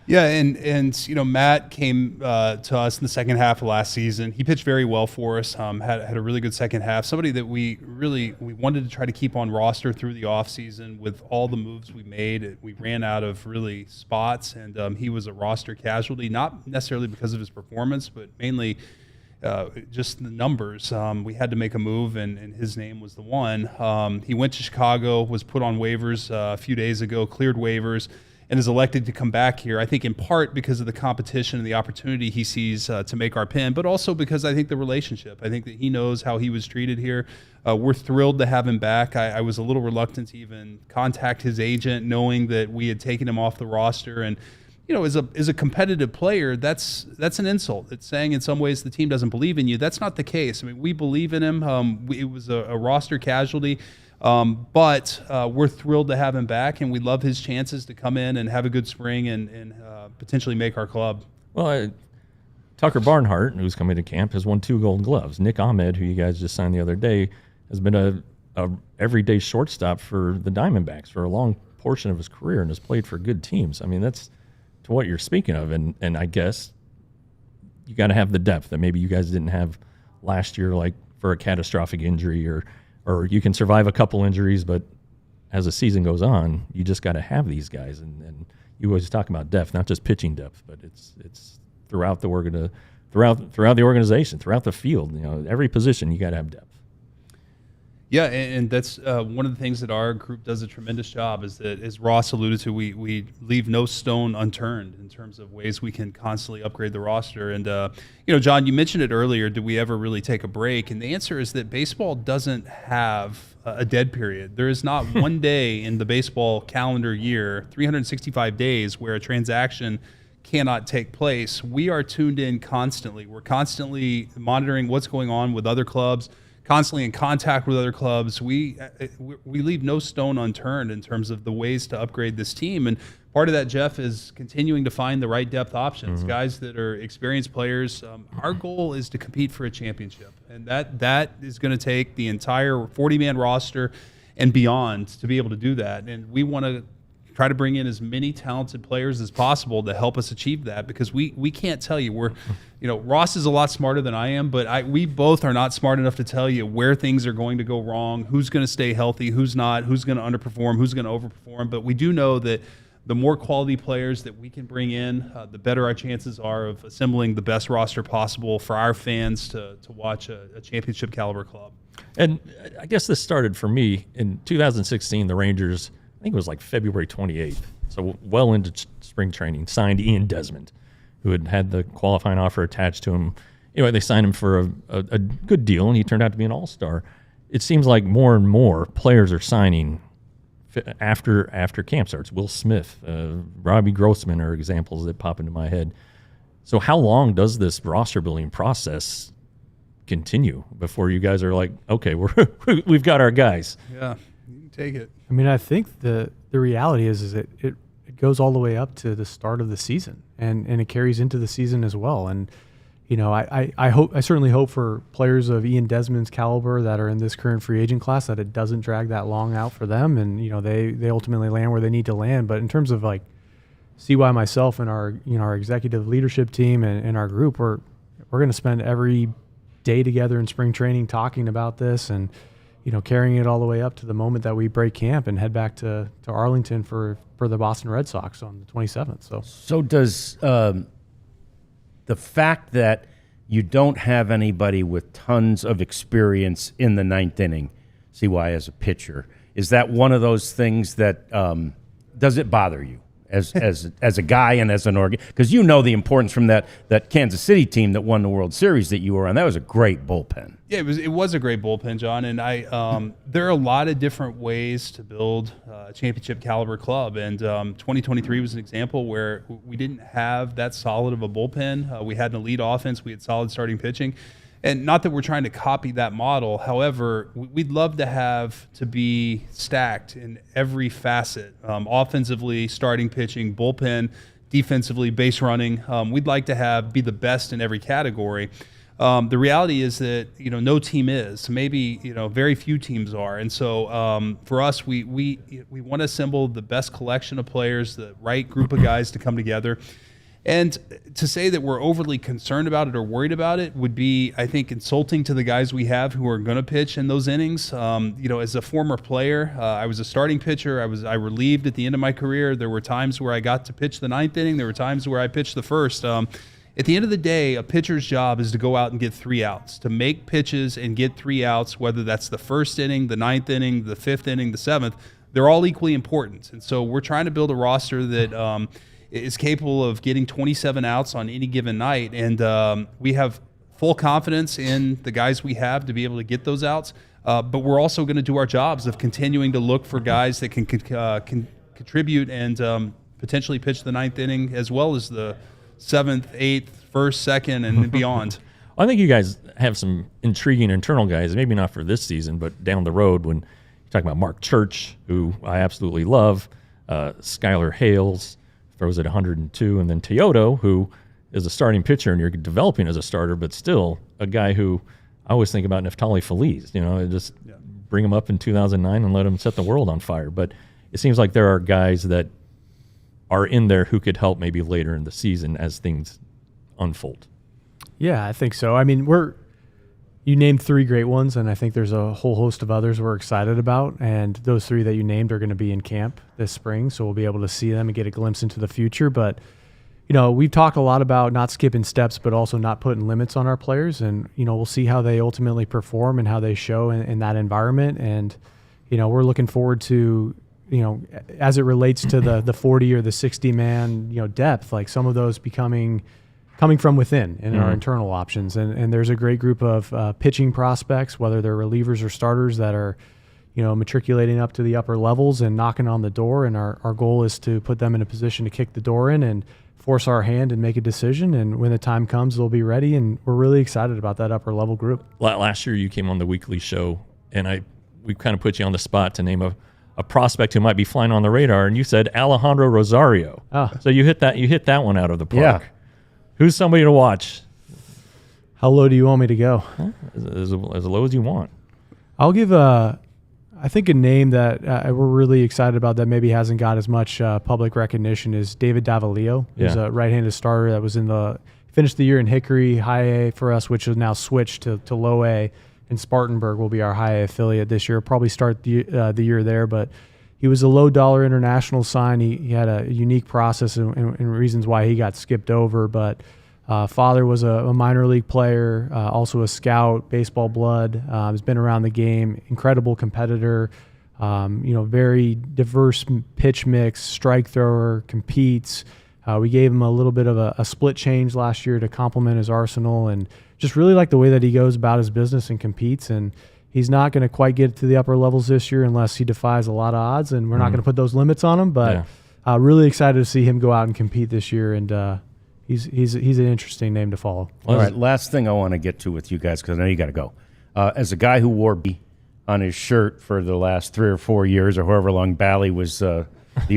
Yeah, and Matt came to us in the second half of last season. He pitched very well for us. Had a really good second half. Somebody that we wanted to try to keep on roster through the offseason with all the moves we made. We ran out of really spots, and he was a roster casualty, not necessarily because of his performance, but mainly just the numbers. We had to make a move, and his name was the one. He went to Chicago, was put on waivers a few days ago, cleared waivers, and is elected to come back here, I think in part because of the competition and the opportunity he sees to make our pen, but also because I think the relationship. I think that he knows how he was treated here. We're thrilled to have him back. I was a little reluctant to even contact his agent, knowing that we had taken him off the roster. And, as a competitive player, that's an insult. It's saying in some ways the team doesn't believe in you. That's not the case. I mean, we believe in him. It was a roster casualty. But we're thrilled to have him back, and we love his chances to come in and have a good spring and potentially make our club. Well, Tucker Barnhart, who's coming to camp, has won 2 Gold Gloves. Nick Ahmed, who you guys just signed the other day, has been a everyday shortstop for the Diamondbacks for a long portion of his career and has played for good teams. I mean, that's to what you're speaking of, and I guess you got to have the depth that maybe you guys didn't have last year, like for a catastrophic injury or you can survive a couple injuries, but as the season goes on, you just got to have these guys. And you always talk about depth, not just pitching depth, but it's throughout the throughout the organization, throughout the field. Every position you got to have depth. Yeah, and that's one of the things that our group does a tremendous job is that, as Ross alluded to, we leave no stone unturned in terms of ways we can constantly upgrade the roster. And, John, you mentioned it earlier, did we ever really take a break? And the answer is that baseball doesn't have a dead period. There is not one day in the baseball calendar year, 365 days, where a transaction cannot take place. We are tuned in constantly. We're constantly monitoring what's going on with other clubs, constantly in contact with other clubs. We leave no stone unturned in terms of the ways to upgrade this team. And part of that, Jeff, is continuing to find the right depth options, guys that are experienced players. Our goal is to compete for a championship, and that is going to take the entire 40-man roster and beyond to be able to do that. And we want to try to bring in as many talented players as possible to help us achieve that, because we can't tell you. Ross is a lot smarter than I am, but we both are not smart enough to tell you where things are going to go wrong, who's going to stay healthy, who's not, who's going to underperform, who's going to overperform. But we do know that the more quality players that we can bring in, the better our chances are of assembling the best roster possible for our fans to watch a championship caliber club. And I guess this started for me in 2016, the Rangers, I think it was like February 28th, so well into spring training, signed Ian Desmond, who had the qualifying offer attached to him. Anyway, they signed him for a good deal, and he turned out to be an all-star. It seems like more and more players are signing after camp starts. Will Smith, Robbie Grossman are examples that pop into my head. So how long does this roster-building process continue before you guys are like, okay, we've got our guys? Yeah, you can take it. I mean, I think the reality is it goes all the way up to the start of the season, and it carries into the season as well. And I certainly hope for players of Ian Desmond's caliber that are in this current free agent class that it doesn't drag that long out for them, and they ultimately land where they need to land. But in terms of like CY, myself, and our executive leadership team and our group, we're going to spend every day together in spring training talking about this and carrying it all the way up to the moment that we break camp and head back to Arlington for the Boston Red Sox on the 27th. So does the fact that you don't have anybody with tons of experience in the ninth inning, CY, as a pitcher, is that one of those things that does it bother you as a guy and as an organ? Because the importance from that Kansas City team that won the World Series that you were on. That was a great bullpen. Yeah, it was a great bullpen, John. And there are a lot of different ways to build a championship caliber club. And 2023 was an example where we didn't have that solid of a bullpen. We had an elite offense. We had solid starting pitching. And not that we're trying to copy that model. However, we'd love to be stacked in every facet. Offensively, starting pitching, bullpen, defensively, base running. We'd like to be the best in every category. The reality is that, no team is. Maybe, very few teams are. And so for us, we want to assemble the best collection of players, the right group of guys to come together. And to say that we're overly concerned about it or worried about it would be, I think, insulting to the guys we have who are going to pitch in those innings. As a former player, I was a starting pitcher. I relieved at the end of my career. There were times where I got to pitch the ninth inning. There were times where I pitched the first. At the end of the day, a pitcher's job is to go out and get 3 outs, to make pitches and get 3 outs, whether that's the first inning, the ninth inning, the fifth inning, the seventh. They're all equally important. And so we're trying to build a roster that is capable of getting 27 outs on any given night. And we have full confidence in the guys we have to be able to get those outs. But we're also going to do our jobs of continuing to look for guys that can contribute and potentially pitch the ninth inning as well as the seventh, eighth, first, second, and beyond. I think you guys have some intriguing internal guys, maybe not for this season, but down the road when you're talking about Mark Church, who I absolutely love, Skylar Hales, throws at 102, and then Teodo, who is a starting pitcher and you're developing as a starter, but still a guy who I always think about Neftali Feliz, just bring him up in 2009 and let him set the world on fire. But it seems like there are guys that are in there who could help maybe later in the season as things unfold. Yeah, I think so. I mean, you named 3 great ones, and I think there's a whole host of others we're excited about. And those 3 that you named are going to be in camp this spring, so we'll be able to see them and get a glimpse into the future. But, we've talked a lot about not skipping steps, but also not putting limits on our players. And, we'll see how they ultimately perform and how they show in that environment. And, we're looking forward to, as it relates to the 40 or the 60-man, depth, like some of those coming from within in our internal options. And there's a great group of pitching prospects, whether they're relievers or starters, that are, matriculating up to the upper levels and knocking on the door. And our goal is to put them in a position to kick the door in and force our hand and make a decision. And when the time comes, they'll be ready. And we're really excited about that upper level group. Last year you came on the weekly show, and we kind of put you on the spot to name a prospect who might be flying on the radar, and you said Alejandro Rosario. So you hit that one out of the park. Yeah. Who's somebody to watch? How low do you want me to go? As low as you want. I'll give I think a name that we're really excited about that maybe hasn't got as much public recognition is David Davalillo. He's a right-handed starter that was finished the year in Hickory, high A for us, which is now switched to low A. And Spartanburg will be our high A affiliate this year. Probably start the year there, but he was a low-dollar international sign. He had a unique process and reasons why he got skipped over, but father was a minor league player, also a scout, baseball blood, has been around the game, incredible competitor, very diverse pitch mix, strike thrower, competes. We gave him a little bit of a split change last year to complement his arsenal, and just really like the way that he goes about his business and competes. And he's not going to quite get to the upper levels this year unless he defies a lot of odds, and we're not going to put those limits on him. But really excited to see him go out and compete this year, and he's an interesting name to follow. All right, last thing I want to get to with you guys, because I know you got to go. As a guy who wore B on his shirt for the last 3 or 4 years, or however long Bally was the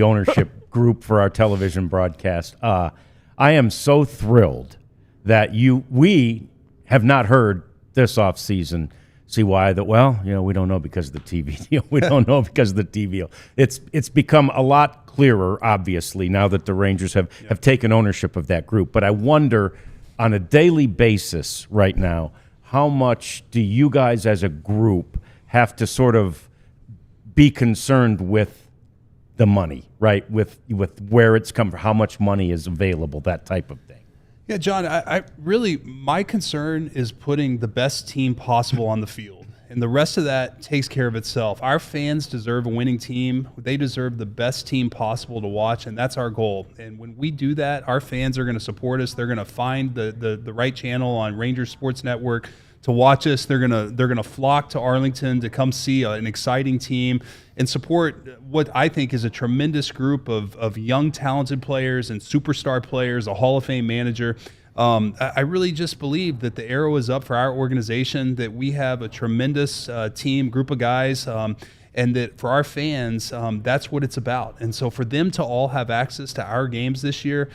ownership group for our television broadcast, I am so thrilled that we have not heard this offseason. See why? We don't know because of the TV deal. We don't know because of the TV deal. It's become a lot clearer, obviously, now that the Rangers have taken ownership of that group. But I wonder, on a daily basis right now, how much do you guys as a group have to sort of be concerned with the money, right? With where it's come from, how much money is available, that type of thing. Yeah, John, I really, my concern is putting the best team possible on the field. And the rest of that takes care of itself. Our fans deserve a winning team. They deserve the best team possible to watch, and that's our goal. And when we do that, our fans are going to support us. They're going to find the right channel on Rangers Sports Network to watch us. They're gonna flock to Arlington to come see an exciting team and support what I think is a tremendous group of young, talented players and superstar players, a Hall of Fame manager. I really just believe that the arrow is up for our organization, that we have a tremendous team, group of guys, and that for our fans, that's what it's about. And so for them to all have access to our games this year,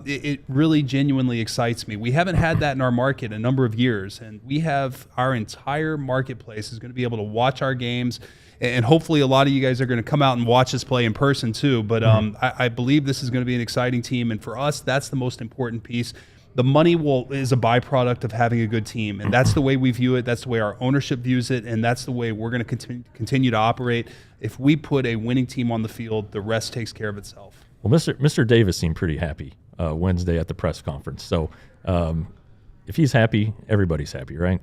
it really genuinely excites me. We haven't had that in our market a number of years, and we have our entire marketplace is going to be able to watch our games, and hopefully a lot of you guys are going to come out and watch us play in person too. But I believe this is going to be an exciting team, and for us, that's the most important piece. The money is a byproduct of having a good team, and that's the way we view it. That's the way our ownership views it, and that's the way we're going to continue to operate. If we put a winning team on the field, the rest takes care of itself. Well, Mr. Davis seemed pretty happy Wednesday at the press conference. So if he's happy, everybody's happy, right?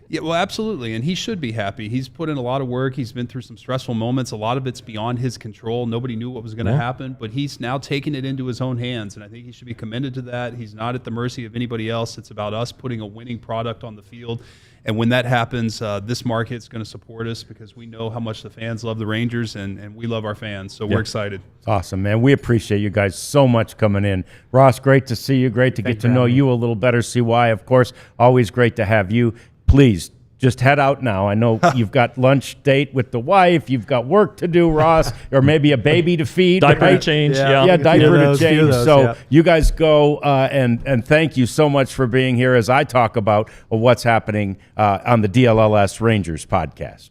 Yeah, well, absolutely, and he should be happy. He's put in a lot of work. He's been through some stressful moments. A lot of it's beyond his control. Nobody knew what was going to happen, but he's now taken it into his own hands, and I think he should be commended to that. He's not at the mercy of anybody else. It's about us putting a winning product on the field, and when that happens, this market's going to support us because we know how much the fans love the Rangers, and we love our fans, so we're excited. It's awesome, man. We appreciate you guys so much coming in. Ross, great to see you. Great to get to know you a little better. CY, of course, always great to have you. Please, just head out now. I know you've got lunch date with the wife. You've got work to do, Ross, or maybe a baby to feed. Diaper to change. Yeah, diaper to change. So you guys go, and thank you so much for being here as I talk about what's happening on the DLLS Rangers podcast.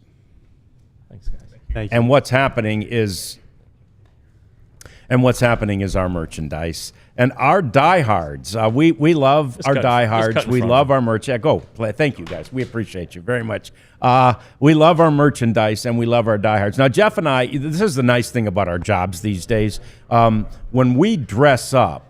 Thanks, guys. Thank you. And what's happening is our merchandise. And our diehards, we love our diehards. We love our merch. Yeah, go play. Thank you, guys. We appreciate you very much. We love our merchandise and we love our diehards. Now, Jeff and I, this is the nice thing about our jobs these days. When we dress up,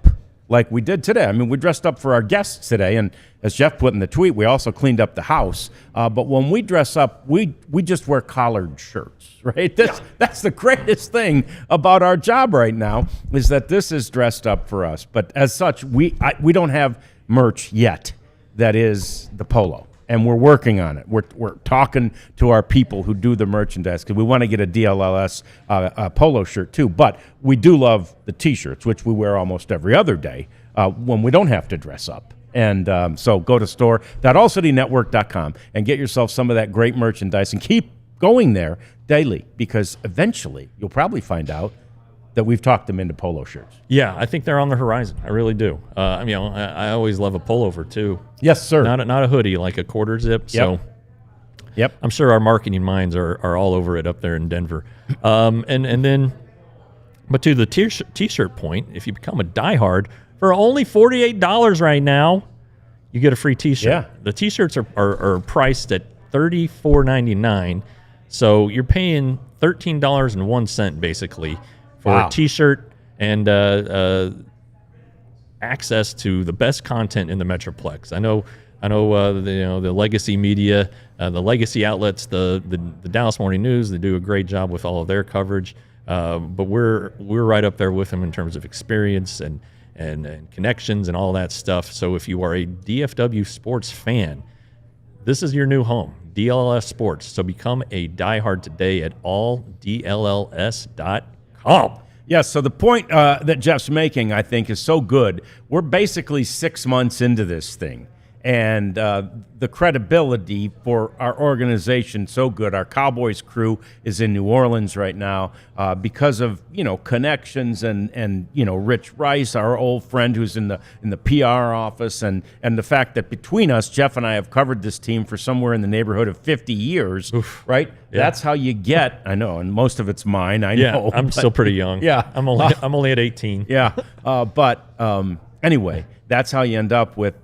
like we did today. I mean, we dressed up for our guests today, and as Jeff put in the tweet, we also cleaned up the house. But when we dress up, we just wear collared shirts, right? That's the greatest thing about our job right now is that this is dressed up for us. But as such, we don't have merch yet that is the polo. And we're working on it. We're talking to our people who do the merchandise because we want to get a DLLS polo shirt too. But we do love the T-shirts, which we wear almost every other day when we don't have to dress up. And so go to store.allcitynetwork.com and get yourself some of that great merchandise and keep going there daily because eventually you'll probably find out that we've talked them into polo shirts. Yeah, I think they're on the horizon. I really do. I always love a pullover too. Yes, sir. Not a hoodie, like a quarter zip. Yep. So, I'm sure our marketing minds are all over it up there in Denver. But to the t-shirt point, if you become a diehard for only $48 right now, you get a free t-shirt. Yeah. The t-shirts are priced at $34.99, so you're paying $13.01 basically for a t-shirt and access to the best content in the Metroplex. I know the legacy media, the legacy outlets, the Dallas Morning News, they do a great job with all of their coverage. But we're right up there with them in terms of experience and connections and all that stuff. So if you are a DFW sports fan, this is your new home, DLLS Sports. So become a diehard today at alldlls.com. Yes, so the point that Jeff's making, I think, is so good. We're basically 6 months into this thing, and the credibility for our organization so good. Our Cowboys crew is in New Orleans right now because of connections and Rich Rice, our old friend who's in the PR office, and the fact that between us, Jeff and I have covered this team for somewhere in the neighborhood of 50 years. Oof. Right? Yeah. That's how you get. I know, and most of it's mine. I know. I'm still pretty young. Yeah, I'm only at 18. Yeah, but anyway. That's how you end up with,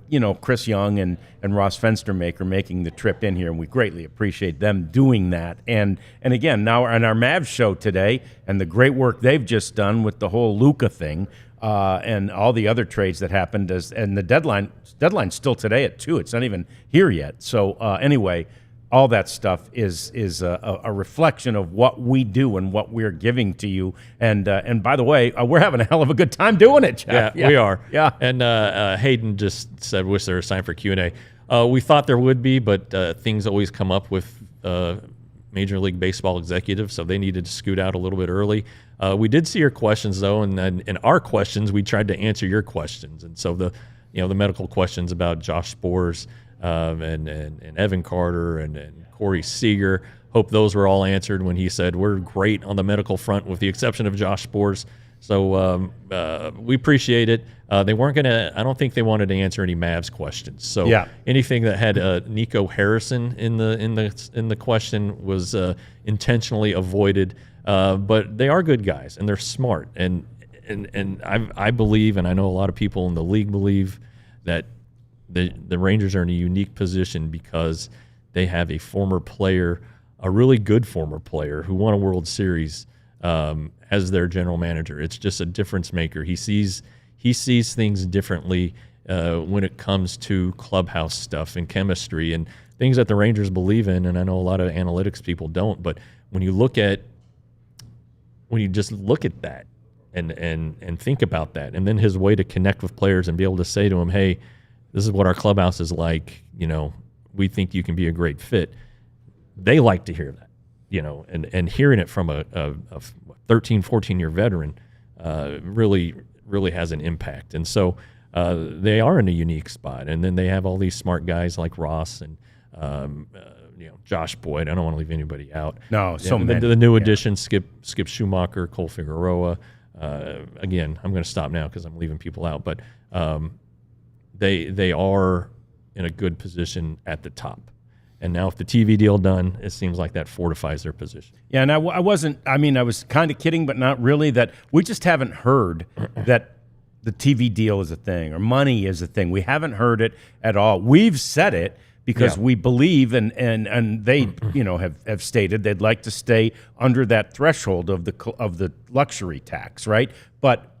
Chris Young and Ross Fenstermaker making the trip in here, and we greatly appreciate them doing that. And again, now on our Mavs show today, and the great work they've just done with the whole Luka thing and all the other trades that happened, and the deadline's still today at 2. It's not even here yet. So anyway, all that stuff is a reflection of what we do and what we're giving to you. And by the way, we're having a hell of a good time doing it, Jeff. Yeah, we are. Yeah. And Hayden just said, wish there was time for Q&A. We thought there would be, but things always come up with Major League Baseball executives, so they needed to scoot out a little bit early. We did see your questions, though, and in our questions, we tried to answer your questions. And so the medical questions about Josh Spores, and Evan Carter and Corey Seager. hope those were all answered when he said we're great on the medical front with the exception of Josh Spores. So we appreciate it. They weren't going to – I don't think they wanted to answer any Mavs questions. So anything that had Nico Harrison in the question was intentionally avoided. But they are good guys, and they're smart. And I believe, and I know a lot of people in the league believe, that the Rangers are in a unique position because they have a former player, a really good former player who won a World Series as their general manager. It's just a difference maker. He sees things differently when it comes to clubhouse stuff and chemistry and things that the Rangers believe in. And I know a lot of analytics people don't, but when you just look at that and think about that, and then his way to connect with players and be able to say to them, hey, this is what our clubhouse is like, we think you can be a great fit. They like to hear that, and hearing it from a 13, 14-year veteran really has an impact. And so they are in a unique spot. And then they have all these smart guys like Ross and Josh Boyd. I don't want to leave anybody out. No, so many. The new additions, Skip Schumacher, Cole Figueroa. Again, I'm going to stop now because I'm leaving people out. But they are in a good position at the top. And now with the TV deal done, it seems like that fortifies their position. Yeah, and I was kind of kidding, but not really, that we just haven't heard that the TV deal is a thing or money is a thing. We haven't heard it at all. We've said it because we believe, and they have stated they'd like to stay under that threshold of the luxury tax, right? But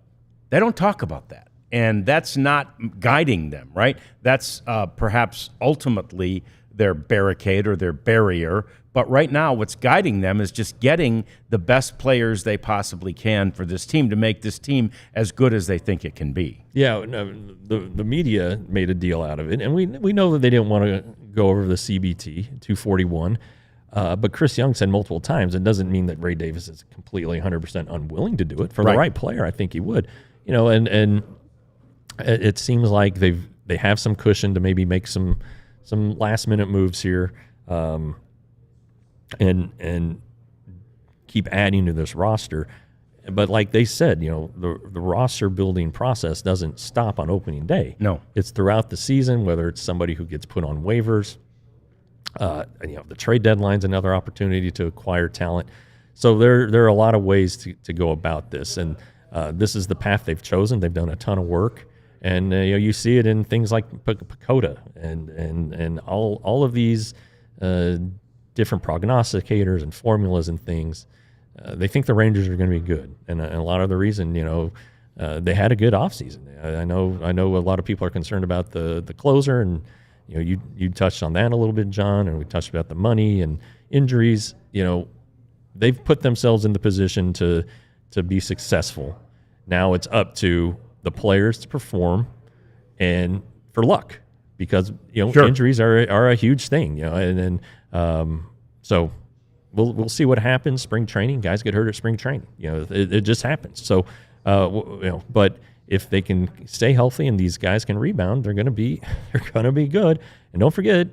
they don't talk about that. And that's not guiding them, right? That's perhaps ultimately their barricade or their barrier. But right now what's guiding them is just getting the best players they possibly can for this team to make this team as good as they think it can be. Yeah, no, the media made a deal out of it. And we know that they didn't want to go over the CBT, 241. But Chris Young said multiple times, it doesn't mean that Ray Davis is completely 100% unwilling to do it. For the right player, I think he would. And it seems like they have some cushion to maybe make some last-minute moves here, and keep adding to this roster. But like they said, the roster building process doesn't stop on opening day. No. It's throughout the season, whether it's somebody who gets put on waivers. The trade deadline's another opportunity to acquire talent. So there are a lot of ways to go about this, and this is the path they've chosen. They've done a ton of work. And you see it in things like Pacoda and all of these different prognosticators and formulas and things. They think the Rangers are going to be good, and a lot of the reason they had a good offseason. I know a lot of people are concerned about the closer, and you touched on that a little bit, John, and we touched about the money and injuries. They've put themselves in the position to be successful. Now it's up to the players to perform, and for luck, because injuries are a huge thing, so we'll see what happens. Spring training, guys get hurt at spring training, it just happens. So but if they can stay healthy and these guys can rebound, they're gonna be good. And don't forget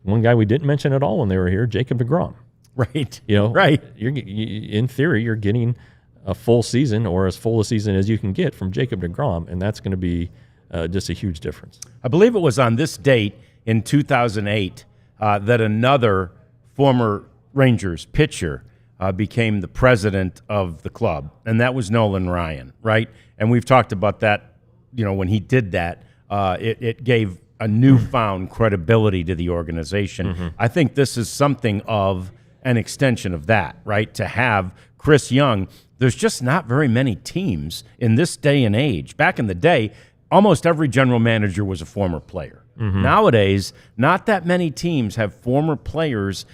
one guy we didn't mention at all when they were here, Jacob deGrom. Right. Right. In theory, you're getting a full season, or as full a season as you can get from Jacob deGrom, and that's going to be just a huge difference. I believe it was on this date in 2008 that another former Rangers pitcher became the president of the club, and that was Nolan Ryan, right? And we've talked about that, when he did that, it gave a newfound credibility to the organization. Mm-hmm. I think this is something of an extension of that, right? To have Chris Young. There's just not very many teams in this day and age. Back in the day, almost every general manager was a former player. Mm-hmm. Nowadays, not that many teams have former players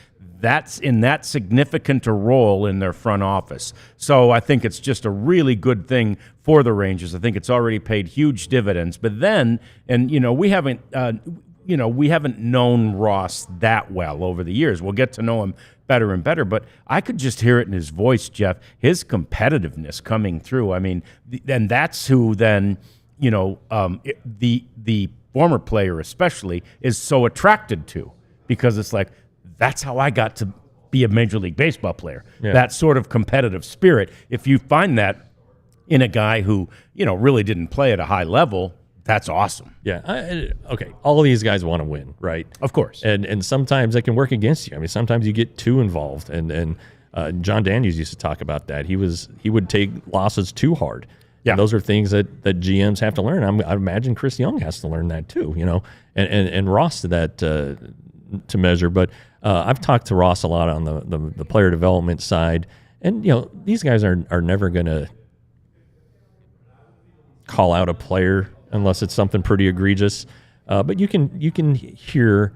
that's in that significant a role in their front office. So I think it's just a really good thing for the Rangers. I think it's already paid huge dividends. But then, and we haven't known Ross that well over the years. We'll get to know him better and better, but I could just hear it in his voice, Jeff, his competitiveness coming through. I mean, and that's who then, the former player especially is so attracted to, because it's like, that's how I got to be a Major League Baseball player. Yeah. That sort of competitive spirit. If you find that in a guy who, really didn't play at a high level, that's awesome. Yeah. Okay. All of these guys want to win, right? Of course. And sometimes that can work against you. I mean, sometimes you get too involved. And John Daniels used to talk about that. He would take losses too hard. Yeah. And those are things that GMs have to learn. I imagine Chris Young has to learn that too, and Ross did that to measure. But I've talked to Ross a lot on the player development side. And, these guys are never going to call out a player unless it's something pretty egregious. But you can hear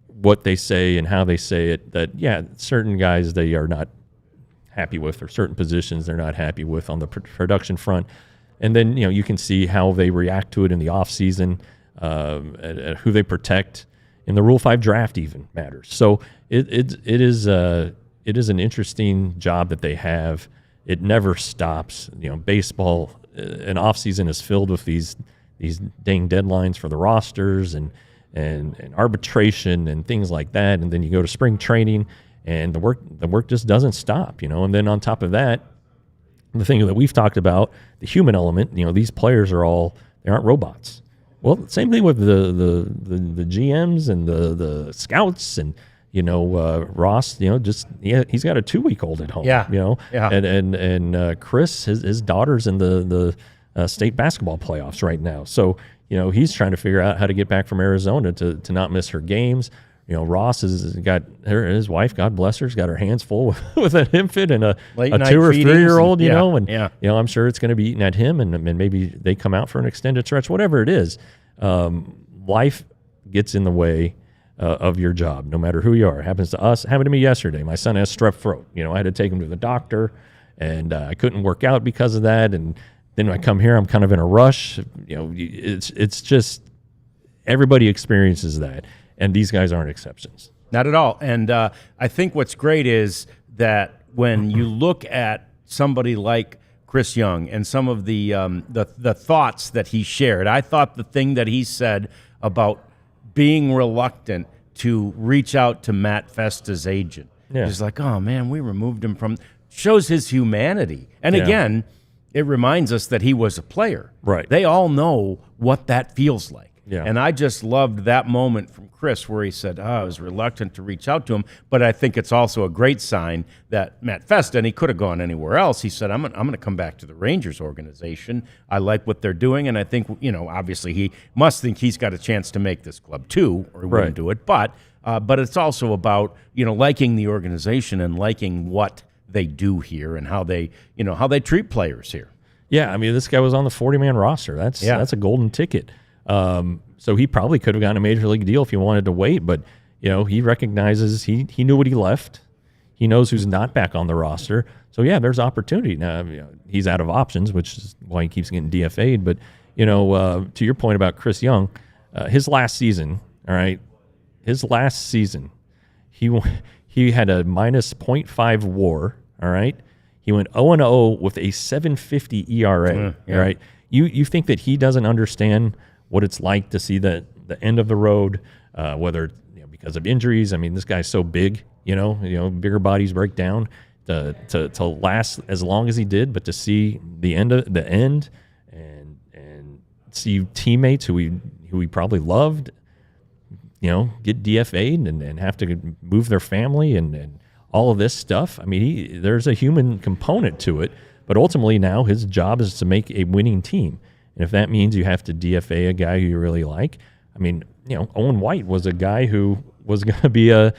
what they say and how they say it, that, certain guys they are not happy with, or certain positions they're not happy with on the production front. And then, you can see how they react to it in the offseason, who they protect. In the Rule 5 draft even matters. So it is an interesting job that they have. It never stops. Baseball, an offseason is filled with these dang deadlines for the rosters and arbitration and things like that. And then you go to spring training and the work just doesn't stop, And then on top of that, the thing that we've talked about, the human element, these players they aren't robots. Well, same thing with the GMs and the scouts and, Ross, he's got a 2-week-old at home. Yeah. And Chris, his daughter's in the state basketball playoffs right now. So, he's trying to figure out how to get back from Arizona to not miss her games. Ross has got his wife, God bless her, has got her hands full with an infant and a 2 or 3-year-old, and I'm sure it's going to be eating at him, and maybe they come out for an extended stretch, whatever it is. Life gets in the way of your job, no matter who you are. It happens to us. It happened to me yesterday. My son has strep throat. I had to take him to the doctor, and I couldn't work out because of that. And then when I come here, I'm kind of in a rush. It's just everybody experiences that. And these guys aren't exceptions. Not at all. And I think what's great is that when you look at somebody like Chris Young and some of the thoughts that he shared, I thought the thing that he said about being reluctant to reach out to Matt Festa's agent, he's like, oh man, we removed him from, shows his humanity. And again, it reminds us that he was a player. Right. They all know what that feels like. Yeah. And I just loved that moment from Chris where he said, I was reluctant to reach out to him, but I think it's also a great sign that Matt Festa, and he could have gone anywhere else, he said, I'm going to come back to the Rangers organization. I like what they're doing, and I think, obviously he must think he's got a chance to make this club too, or he wouldn't do it. But it's also about, liking the organization and liking what they do here and how they treat players here. Yeah, I mean, this guy was on the 40-man roster. That's a golden ticket. So he probably could have gotten a major league deal if he wanted to wait, but he recognizes he knew what he left. He knows who's not back on the roster. So there's opportunity. Now he's out of options, which is why he keeps getting DFA'd. But to your point about Chris Young, his last season, he had a minus .5 WAR. All right, he went 0-0 with a 7.50 ERA. All right, you think that he doesn't understand what it's like to see the end of the road, whether because of injuries. I mean, this guy's so big, bigger bodies break down. To last as long as he did, but to see the end and see teammates who he probably loved, get DFA'd and have to move their family and all of this stuff. I mean, there's a human component to it, but ultimately now his job is to make a winning team. And if that means you have to DFA a guy who you really like, I mean, Owen White was a guy who was going to be a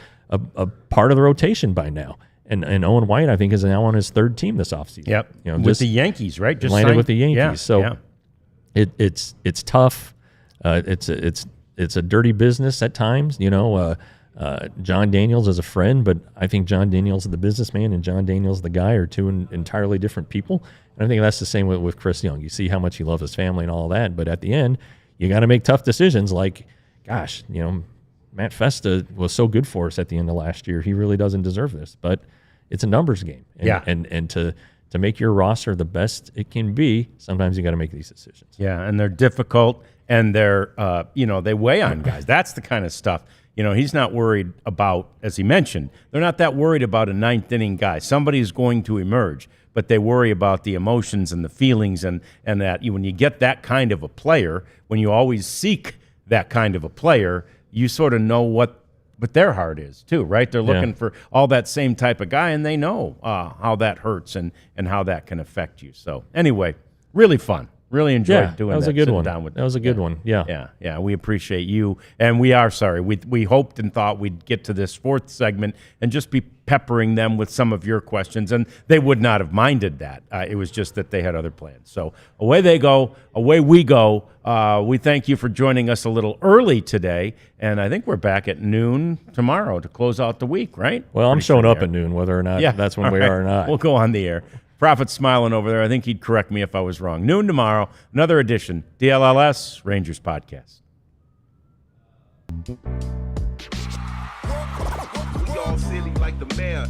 part of the rotation by now. And Owen White, I think, is now on his 3rd team this offseason. Yep, with the Yankees, right? Just landed with the Yankees. So it's tough. It's a dirty business at times. John Daniels is a friend, but I think John Daniels, the businessman, and John Daniels, the guy, are two entirely different people. And I think that's the same with Chris Young. You see how much he loves his family and all that, but at the end, you got to make tough decisions like, gosh, Matt Festa was so good for us at the end of last year. He really doesn't deserve this, but it's a numbers game. And to make your roster the best it can be, sometimes you got to make these decisions. Yeah, and they're difficult, and they're, they weigh on guys. That's the kind of stuff. He's not worried about, as he mentioned, they're not that worried about a ninth inning guy. Somebody's going to emerge, but they worry about the emotions and the feelings and that when you get that kind of a player, when you always seek that kind of a player, you sort of know what their heart is too, right? They're looking for all that same type of guy, and they know how that hurts and how that can affect you. So anyway, really fun. Really enjoyed doing that. That was a good one. That was a good one. Yeah. Yeah. We appreciate you, and we are sorry. We hoped and thought we'd get to this fourth segment and just be peppering them with some of your questions, and they would not have minded that. It was just that they had other plans. So away they go. Away we go. We thank you for joining us a little early today, and I think we're back at noon tomorrow to close out the week, right? Well, I'm showing up at noon, whether or not that's when we are or not. We'll go on the air. Prophet's smiling over there. I think he'd correct me if I was wrong. Noon tomorrow, another edition, DLLS Rangers Podcast. We all silly like the mayor.